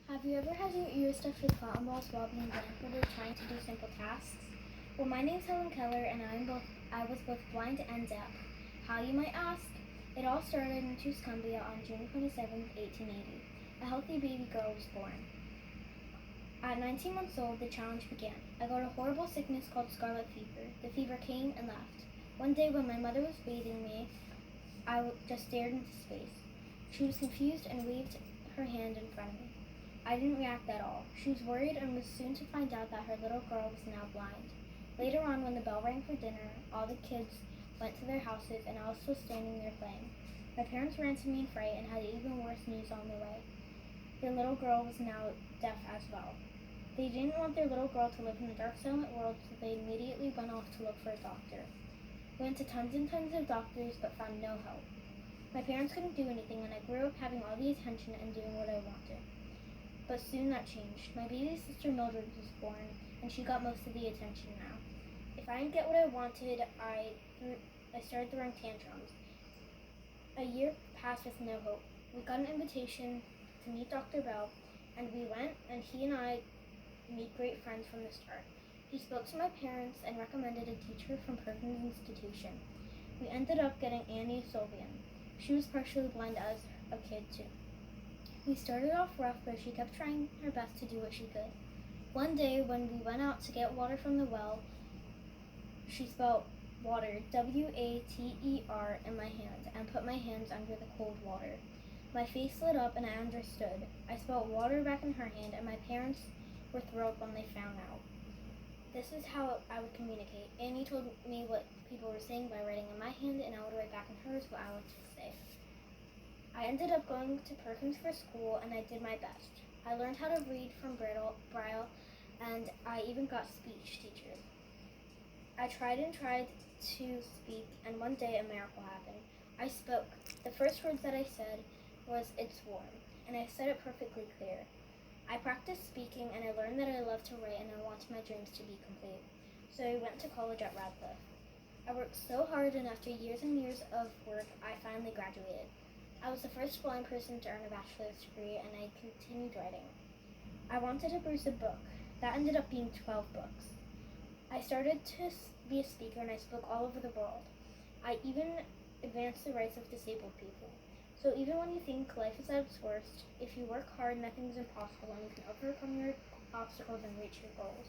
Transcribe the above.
Have you ever had your ears stuffed with cotton balls while being blindfolded trying to do simple tasks? Well, my name's Helen Keller, and I was both blind and deaf. How, you might ask? It all started in Tuscumbia on June 27, 1880. A healthy baby girl was born. At 19 months old, the challenge began. I got a horrible sickness called scarlet fever. The fever came and left. One day when my mother was bathing me, I just stared into space. She was confused and waved her hand in front of me. I didn't react at all. She was worried and was soon to find out that her little girl was now blind. Later on, when the bell rang for dinner, all the kids went to their houses and I was still standing there playing. My parents ran to me in fright and had even worse news on the way. Their little girl was now deaf as well. They didn't want their little girl to live in the dark, silent world, so they immediately went off to look for a doctor. We went to tons and tons of doctors, but found no help. My parents couldn't do anything, and I grew up having all the attention and doing what I wanted. But soon that changed. My baby sister Mildred was born, and she got most of the attention now. If I didn't get what I wanted, I started throwing tantrums. A year passed with no hope. We got an invitation to meet Dr. Bell, and we went, and he and I made great friends from the start. He spoke to my parents and recommended a teacher from Perkins Institution. We ended up getting Annie Sylvian. She was partially blind as a kid too. We started off rough, but she kept trying her best to do what she could. One day, when we went out to get water from the well, she spelled water, W-A-T-E-R, in my hand and put my hands under the cold water. My face lit up and I understood. I spelled water back in her hand, and my parents were thrilled when they found out. This is how I would communicate. Annie told me what people were saying by writing in my hand, and I would write back in hers what I would say. I ended up going to Perkins for school, and I did my best. I learned how to read from Braille, and I even got speech teachers. I tried to speak, and one day a miracle happened. I spoke. The first words that I said was, "It's warm," and I said it perfectly clear. I practiced speaking, and I learned that I love to write, and I wanted my dreams to be complete. So I went to college at Radcliffe. I worked so hard, and after years and years of work, I finally graduated. I was the first blind person to earn a bachelor's degree, and I continued writing. I wanted to produce a book. That ended up being 12 books. I started to be a speaker, and I spoke all over the world. I even advanced the rights of disabled people. So even when you think life is at its worst, if you work hard, nothing is impossible, and you can overcome your obstacles and reach your goals.